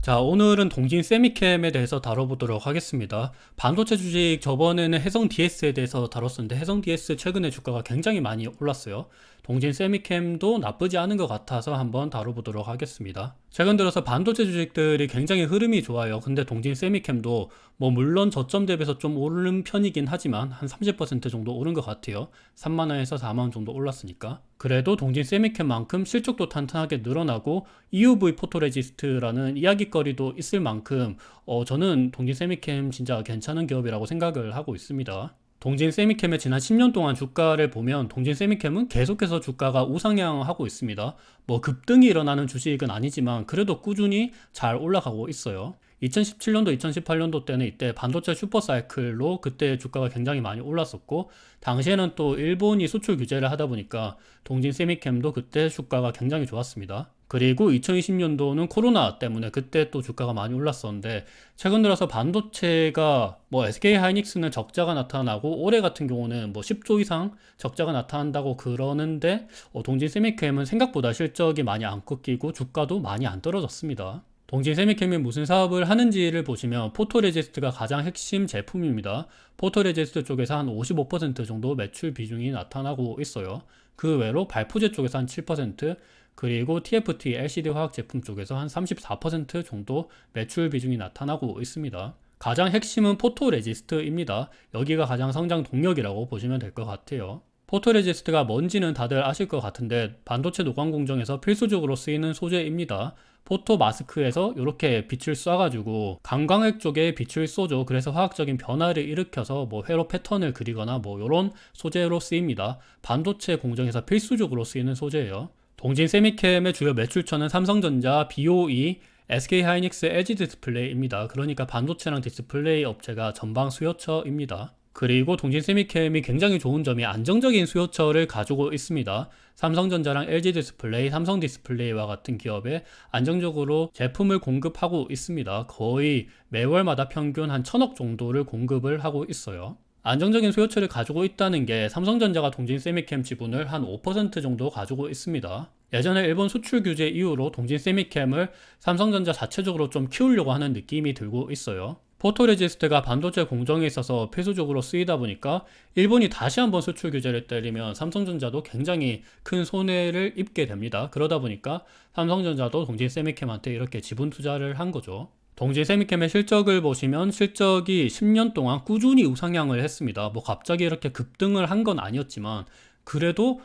자, 오늘은 동진 세미캠에 대해서 다뤄보도록 하겠습니다. 반도체 주식 저번에는 해성 DS에 대해서 다뤘었는데 해성 DS 최근에 주가가 굉장히 많이 올랐어요. 동진 세미캠도 나쁘지 않은 것 같아서 한번 다뤄보도록 하겠습니다. 최근 들어서 반도체 주식들이 굉장히 흐름이 좋아요. 근데 동진 세미캠도 물론 저점 대비해서 좀 오른 편이긴 하지만 한 30% 정도 오른 것 같아요. 3만원에서 4만원 정도 올랐으니까. 그래도 동진 세미캠만큼 실적도 탄탄하게 늘어나고 EUV 포토레지스트라는 이야기거리도 있을 만큼 저는 동진 세미캠 진짜 괜찮은 기업이라고 생각을 하고 있습니다. 동진 세미캠의 지난 10년 동안 주가를 보면 동진 세미캠은 계속해서 주가가 우상향하고 있습니다. 급등이 일어나는 주식은 아니지만 그래도 꾸준히 잘 올라가고 있어요. 2017년도, 2018년도 때는 이때 반도체 슈퍼사이클로 그때 주가가 굉장히 많이 올랐었고, 당시에는 또 일본이 수출 규제를 하다 보니까 동진 세미캠도 그때 주가가 굉장히 좋았습니다. 그리고 2020년도는 코로나 때문에 그때 또 주가가 많이 올랐었는데, 최근 들어서 반도체가 SK 하이닉스는 적자가 나타나고 올해 같은 경우는 10조 이상 적자가 나타난다고 그러는데, 동진 세미캠은 생각보다 실적이 많이 안 꺾이고 주가도 많이 안 떨어졌습니다. 동진 세미캠이 무슨 사업을 하는지를 보시면 포토레지스트가 가장 핵심 제품입니다. 포토레지스트 쪽에서 한 55% 정도 매출 비중이 나타나고 있어요. 그 외로 발포제 쪽에서 한 7%, 그리고 TFT LCD 화학 제품 쪽에서 한 34% 정도 매출 비중이 나타나고 있습니다. 가장 핵심은 포토레지스트입니다. 여기가 가장 성장 동력이라고 보시면 될 것 같아요. 포토레지스트가 뭔지는 다들 아실 것 같은데 반도체 노광 공정에서 필수적으로 쓰이는 소재입니다. 포토 마스크에서 이렇게 빛을 쏴가지고 강광핵 쪽에 빛을 쏘죠. 그래서 화학적인 변화를 일으켜서 회로 패턴을 그리거나 이런 소재로 쓰입니다. 반도체 공정에서 필수적으로 쓰이는 소재예요. 동진 세미캠의 주요 매출처는 삼성전자, BOE, SK하이닉스, LG디스플레이입니다. 그러니까 반도체랑 디스플레이 업체가 전방 수요처입니다. 그리고 동진 세미캠이 굉장히 좋은 점이 안정적인 수요처를 가지고 있습니다. 삼성전자랑 LG디스플레이, 삼성디스플레이와 같은 기업에 안정적으로 제품을 공급하고 있습니다. 거의 매월마다 평균 한 1000억 정도를 공급을 하고 있어요. 안정적인 수요처를 가지고 있다는 게 삼성전자가 동진 세미캠 지분을 한 5% 정도 가지고 있습니다. 예전에 일본 수출 규제 이후로 동진 세미캠을 삼성전자 자체적으로 좀 키우려고 하는 느낌이 들고 있어요. 포토레지스트가 반도체 공정에 있어서 필수적으로 쓰이다 보니까 일본이 다시 한번 수출 규제를 때리면 삼성전자도 굉장히 큰 손해를 입게 됩니다. 그러다 보니까 삼성전자도 동진 세미캠한테 이렇게 지분 투자를 한 거죠. 동진 세미캠의 실적을 보시면 실적이 10년 동안 꾸준히 우상향을 했습니다. 갑자기 이렇게 급등을 한 건 아니었지만 그래도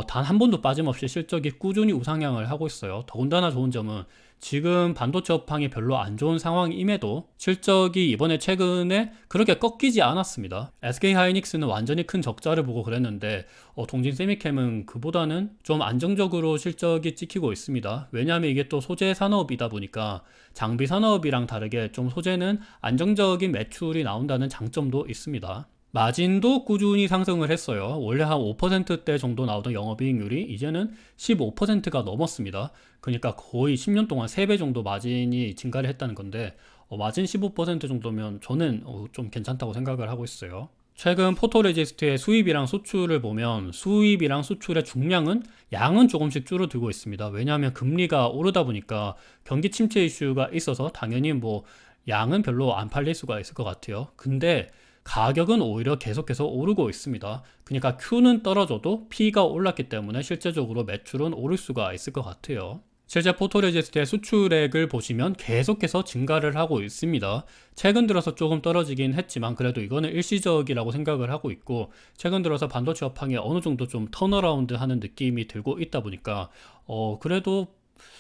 단 한 번도 빠짐없이 실적이 꾸준히 우상향을 하고 있어요. 더군다나 좋은 점은 지금 반도체 업황이 별로 안 좋은 상황임에도 실적이 이번에 최근에 그렇게 꺾이지 않았습니다. SK 하이닉스는 완전히 큰 적자를 보고 그랬는데 동진 세미캠은 그보다는 좀 안정적으로 실적이 찍히고 있습니다. 왜냐하면 이게 또 소재 산업이다 보니까 장비 산업이랑 다르게 좀 소재는 안정적인 매출이 나온다는 장점도 있습니다. 마진도 꾸준히 상승을 했어요. 원래 한 5%대 정도 나오던 영업이익률이 이제는 15%가 넘었습니다. 그러니까 거의 10년 동안 3배 정도 마진이 증가를 했다는 건데 마진 15% 정도면 저는 좀 괜찮다고 생각을 하고 있어요. 최근 포토레지스트의 수입이랑 수출을 보면 수입이랑 수출의 중량은 양은 조금씩 줄어들고 있습니다. 왜냐하면 금리가 오르다 보니까 경기 침체 이슈가 있어서 당연히 양은 별로 안 팔릴 수가 있을 것 같아요. 근데 가격은 오히려 계속해서 오르고 있습니다. 그러니까 Q는 떨어져도 P가 올랐기 때문에 실제적으로 매출은 오를 수가 있을 것 같아요. 실제 포토레지스트의 수출액을 보시면 계속해서 증가를 하고 있습니다. 최근 들어서 조금 떨어지긴 했지만 그래도 이거는 일시적이라고 생각을 하고 있고, 최근 들어서 반도체 업황이 어느 정도 좀 턴어라운드 하는 느낌이 들고 있다 보니까 그래도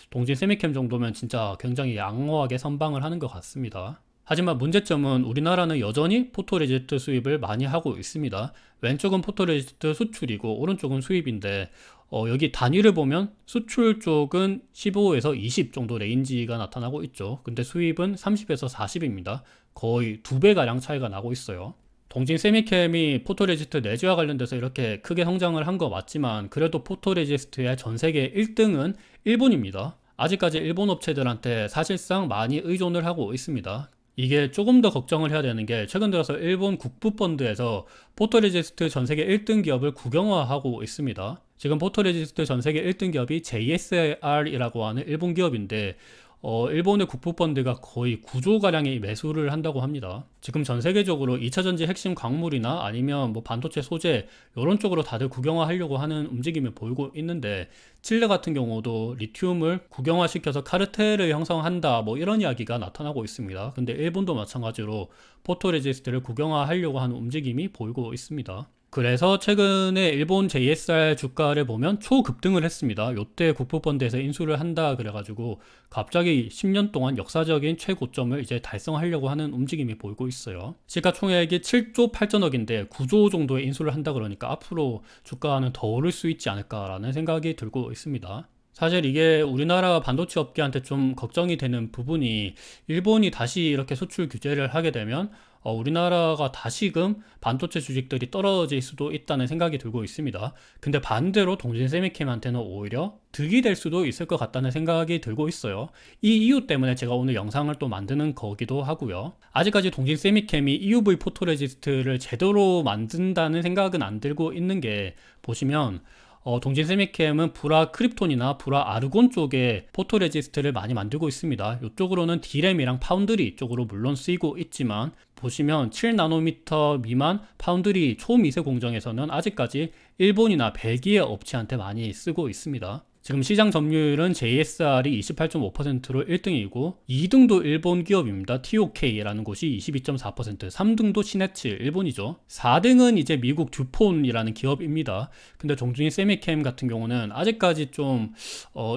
동진 세미캠 정도면 진짜 굉장히 양호하게 선방을 하는 것 같습니다. 하지만 문제점은 우리나라는 여전히 포토레지스트 수입을 많이 하고 있습니다. 왼쪽은 포토레지스트 수출이고 오른쪽은 수입인데 여기 단위를 보면 수출 쪽은 15에서 20 정도 레인지가 나타나고 있죠. 근데 수입은 30에서 40입니다. 거의 2배가량 차이가 나고 있어요. 동진 세미캠이 포토레지스트 내재와 관련돼서 이렇게 크게 성장을 한 거 맞지만 그래도 포토레지스트의 전세계 1등은 일본입니다. 아직까지 일본 업체들한테 사실상 많이 의존을 하고 있습니다. 이게 조금 더 걱정을 해야 되는 게 최근 들어서 일본 국부펀드에서 포토레지스트 전세계 1등 기업을 국영화하고 있습니다. 지금 포토레지스트 전세계 1등 기업이 JSR이라고 하는 일본 기업인데 일본의 국부펀드가 거의 9조 가량의 매수를 한다고 합니다. 지금 전 세계적으로 2차전지 핵심 광물이나 아니면 뭐 반도체 소재 이런 쪽으로 다들 국영화하려고 하는 움직임이 보이고 있는데, 칠레 같은 경우도 리튬을 국영화시켜서 카르텔을 형성한다 뭐 이런 이야기가 나타나고 있습니다. 근데 일본도 마찬가지로 포토레지스트를 국영화하려고 하는 움직임이 보이고 있습니다. 그래서 최근에 일본 JSR 주가를 보면 초급등을 했습니다. 요때 국부펀드에서 인수를 한다 그래가지고 갑자기 10년 동안 역사적인 최고점을 이제 달성하려고 하는 움직임이 보이고 있어요. 시가총액이 7조 8천억인데 9조 정도의 인수를 한다 그러니까 앞으로 주가는 더 오를 수 있지 않을까라는 생각이 들고 있습니다. 사실 이게 우리나라 반도체 업계한테 좀 걱정이 되는 부분이, 일본이 다시 이렇게 수출 규제를 하게 되면 우리나라가 다시금 반도체 주식들이 떨어질 수도 있다는 생각이 들고 있습니다. 근데 반대로 동진 세미캠한테는 오히려 득이 될 수도 있을 것 같다는 생각이 들고 있어요. 이 이유 때문에 제가 오늘 영상을 또 만드는 거기도 하고요. 아직까지 동진 세미캠이 EUV 포토레지스트를 제대로 만든다는 생각은 안 들고 있는 게, 보시면 동진 세미캠은 브라 크립톤이나 브라 아르곤 쪽에 포토레지스트를 많이 만들고 있습니다. 이쪽으로는 D램이랑 파운드리 쪽으로 물론 쓰이고 있지만, 보시면 7나노미터 미만 파운드리 초미세 공정에서는 아직까지 일본이나 벨기에 업체한테 많이 쓰고 있습니다. 지금 시장 점유율은 JSR이 28.5%로 1등이고 2등도 일본 기업입니다. TOK라는 곳이 22.4%, 3등도 시네츠 일본이죠. 4등은 이제 미국 듀폰이라는 기업입니다. 근데 동준이 세미캠 같은 경우는 아직까지 좀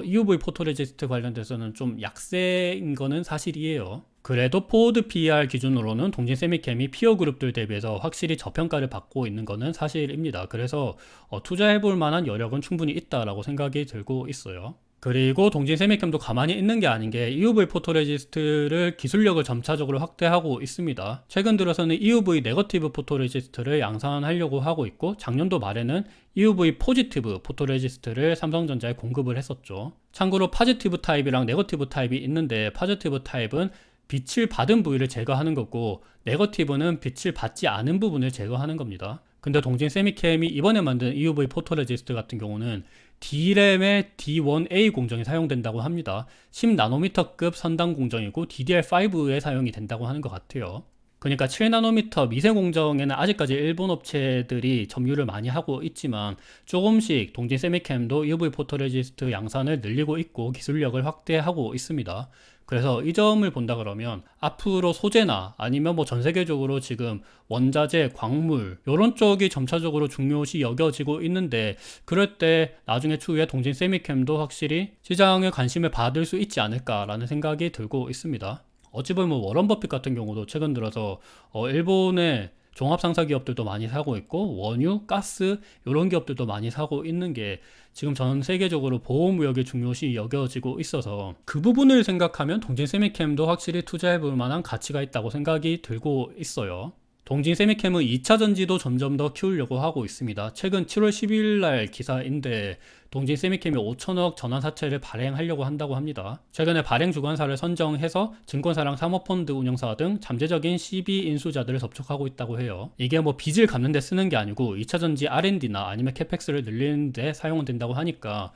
EUV 포토레지스트 관련돼서는 좀 약세인 거는 사실이에요. 그래도 포워드 PER 기준으로는 동진 세미캠이 피어 그룹들 대비해서 확실히 저평가를 받고 있는 것은 사실입니다. 그래서 투자해볼 만한 여력은 충분히 있다라고 생각이 들고 있어요. 그리고 동진 세미캠도 가만히 있는 게 아닌 게 EUV 포토레지스트를 기술력을 점차적으로 확대하고 있습니다. 최근 들어서는 EUV 네거티브 포토레지스트를 양산하려고 하고 있고, 작년도 말에는 EUV 포지티브 포토레지스트를 삼성전자에 공급을 했었죠. 참고로 파지티브 타입이랑 네거티브 타입이 있는데, 파지티브 타입은 빛을 받은 부위를 제거하는 거고, 네거티브는 빛을 받지 않은 부분을 제거하는 겁니다. 근데 동진 세미캠이 이번에 만든 EUV 포토레지스트 같은 경우는 D램의 D1A 공정이 사용된다고 합니다. 10나노미터급 선당 공정이고 DDR5에 사용이 된다고 하는 것 같아요. 그러니까 7나노미터 미세 공정에는 아직까지 일본 업체들이 점유를 많이 하고 있지만, 조금씩 동진 세미캠도 EUV 포토레지스트 양산을 늘리고 있고 기술력을 확대하고 있습니다. 그래서 이 점을 본다 그러면 앞으로 소재나 아니면 뭐 전 세계적으로 지금 원자재, 광물 이런 쪽이 점차적으로 중요시 여겨지고 있는데, 그럴 때 나중에 추후에 동진 세미캠도 확실히 시장의 관심을 받을 수 있지 않을까라는 생각이 들고 있습니다. 어찌 보면 워런 버핏 같은 경우도 최근 들어서 일본의 종합상사 기업들도 많이 사고 있고, 원유, 가스 이런 기업들도 많이 사고 있는 게 지금 전 세계적으로 보호무역이 중요시 여겨지고 있어서, 그 부분을 생각하면 동진 세미캠도 확실히 투자해 볼 만한 가치가 있다고 생각이 들고 있어요. 동진 세미캠은 2차 전지도 점점 더 키우려고 하고 있습니다. 최근 7월 12일 날 기사인데, 동진 세미캠이 5천억 전환사채를 발행하려고 한다고 합니다. 최근에 발행 주관사를 선정해서 증권사랑 사모펀드 운영사 등 잠재적인 CB 인수자들을 접촉하고 있다고 해요. 이게 뭐 빚을 갚는 데 쓰는 게 아니고 2차 전지 R&D나 아니면 캐펙스를 늘리는 데 사용된다고 하니까,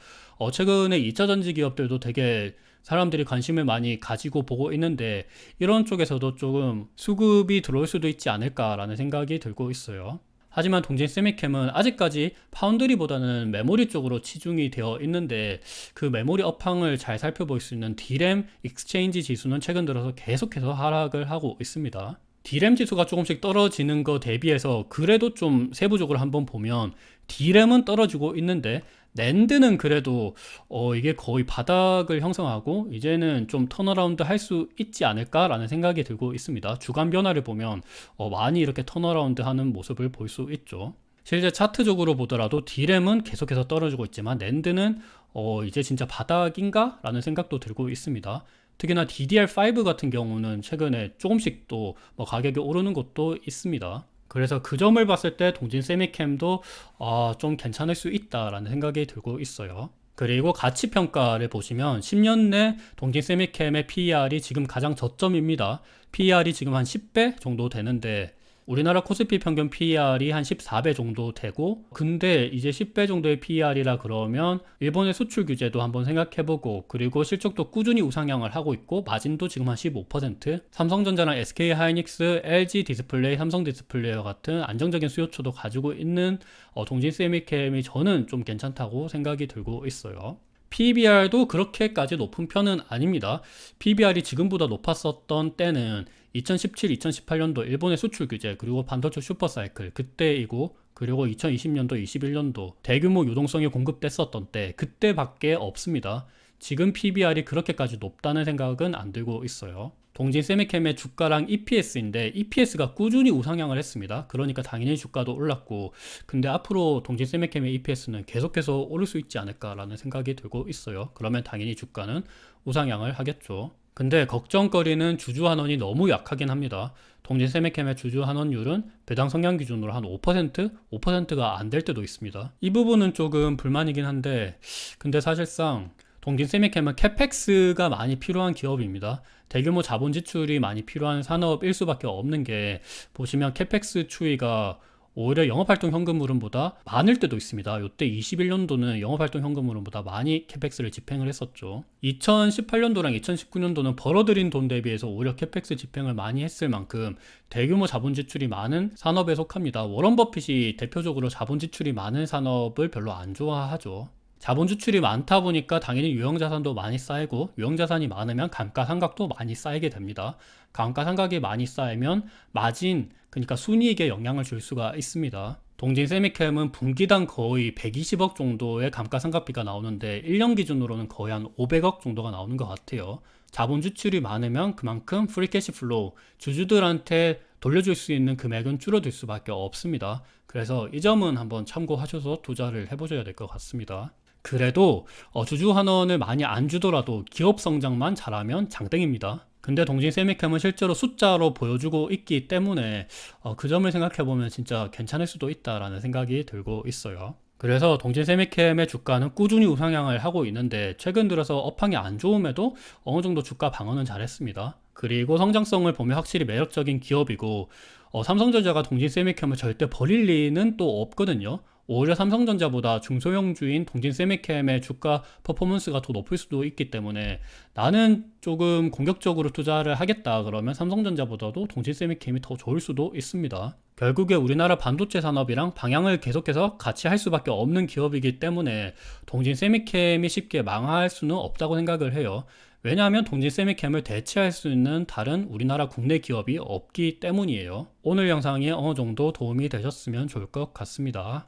최근에 2차 전지 기업들도 되게 사람들이 관심을 많이 가지고 보고 있는데, 이런 쪽에서도 조금 수급이 들어올 수도 있지 않을까라는 생각이 들고 있어요. 하지만 동진 세미캠은 아직까지 파운드리보다는 메모리 쪽으로 치중이 되어 있는데, 그 메모리 업황을 잘 살펴볼 수 있는 D램 익스체인지 지수는 최근 들어서 계속해서 하락을 하고 있습니다. D램 지수가 조금씩 떨어지는 거 대비해서 그래도 좀 세부적으로 한번 보면 D램은 떨어지고 있는데, 낸드는 그래도 이게 거의 바닥을 형성하고 이제는 좀 턴어라운드 할 수 있지 않을까라는 생각이 들고 있습니다. 주간 변화를 보면 많이 이렇게 턴어라운드 하는 모습을 볼 수 있죠. 실제 차트적으로 보더라도 D램은 계속해서 떨어지고 있지만, 낸드는 이제 진짜 바닥인가? 라는 생각도 들고 있습니다. 특히나 DDR5 같은 경우는 최근에 조금씩 또 가격이 오르는 것도 있습니다. 그래서 그 점을 봤을 때 동진 세미캠도 좀 괜찮을 수 있다라는 생각이 들고 있어요. 그리고 가치 평가를 보시면 10년 내 동진 세미캠의 PER이 지금 가장 저점입니다. PER이 지금 한 10배 정도 되는데, 우리나라 코스피 평균 PER이 한 14배 정도 되고, 근데 이제 10배 정도의 PER이라 그러면 일본의 수출 규제도 한번 생각해보고, 그리고 실적도 꾸준히 우상향을 하고 있고 마진도 지금 한 15%, 삼성전자랑 SK하이닉스, LG 디스플레이, 삼성 디스플레이와 같은 안정적인 수요처도 가지고 있는 동진 세미캠이 저는 좀 괜찮다고 생각이 들고 있어요. PBR도 그렇게까지 높은 편은 아닙니다. PBR이 지금보다 높았었던 때는 2017, 2018년도 일본의 수출 규제, 그리고 반도체 슈퍼사이클 그때이고, 그리고 2020년도, 21년도 대규모 유동성이 공급됐었던 때, 그때밖에 없습니다. 지금 PBR이 그렇게까지 높다는 생각은 안 들고 있어요. 동진 세미캠의 주가랑 EPS인데 EPS가 꾸준히 우상향을 했습니다. 그러니까 당연히 주가도 올랐고, 근데 앞으로 동진 세미캠의 EPS는 계속해서 오를 수 있지 않을까라는 생각이 들고 있어요. 그러면 당연히 주가는 우상향을 하겠죠. 근데 걱정거리는 주주 환원이 너무 약하긴 합니다. 동진 세미캠의 주주 환원율은 배당 성향 기준으로 한 5%? 5%가 안 될 때도 있습니다. 이 부분은 조금 불만이긴 한데, 근데 사실상 동진 세미캠은 캐펙스가 많이 필요한 기업입니다. 대규모 자본 지출이 많이 필요한 산업일 수밖에 없는 게, 보시면 캐펙스 추이가 오히려 영업활동 현금흐름보다 많을 때도 있습니다. 이때 21년도는 영업활동 현금흐름보다 많이 캐펙스를 집행을 했었죠. 2018년도랑 2019년도는 벌어들인 돈 대비해서 오히려 캐펙스 집행을 많이 했을 만큼 대규모 자본 지출이 많은 산업에 속합니다. 워런 버핏이 대표적으로 자본 지출이 많은 산업을 별로 안 좋아하죠. 자본 지출이 많다 보니까 당연히 유형자산도 많이 쌓이고, 유형자산이 많으면 감가상각도 많이 쌓이게 됩니다. 감가상각이 많이 쌓이면 마진, 그러니까 순이익에 영향을 줄 수가 있습니다. 동진 세미캠은 분기당 거의 120억 정도의 감가상각비가 나오는데 1년 기준으로는 거의 한 500억 정도가 나오는 것 같아요. 자본 지출이 많으면 그만큼 프리캐시 플로우, 주주들한테 돌려줄 수 있는 금액은 줄어들 수밖에 없습니다. 그래서 이 점은 한번 참고하셔서 투자를 해보셔야 될 것 같습니다. 그래도 주주 환원을 많이 안 주더라도 기업 성장만 잘하면 장땡입니다. 근데 동진 세미캠은 실제로 숫자로 보여주고 있기 때문에 그 점을 생각해보면 진짜 괜찮을 수도 있다라는 생각이 들고 있어요. 그래서 동진 세미캠의 주가는 꾸준히 우상향을 하고 있는데, 최근 들어서 업황이 안 좋음에도 어느 정도 주가 방어는 잘했습니다. 그리고 성장성을 보면 확실히 매력적인 기업이고, 삼성전자가 동진 세미캠을 절대 버릴 리는 또 없거든요. 오히려 삼성전자보다 중소형주인 동진 세미캠의 주가 퍼포먼스가 더 높을 수도 있기 때문에, 나는 조금 공격적으로 투자를 하겠다 그러면 삼성전자보다도 동진 세미캠이 더 좋을 수도 있습니다. 결국에 우리나라 반도체 산업이랑 방향을 계속해서 같이 할 수밖에 없는 기업이기 때문에 동진 세미캠이 쉽게 망할 수는 없다고 생각을 해요. 왜냐하면 동진 세미캠을 대체할 수 있는 다른 우리나라 국내 기업이 없기 때문이에요. 오늘 영상이 어느 정도 도움이 되셨으면 좋을 것 같습니다.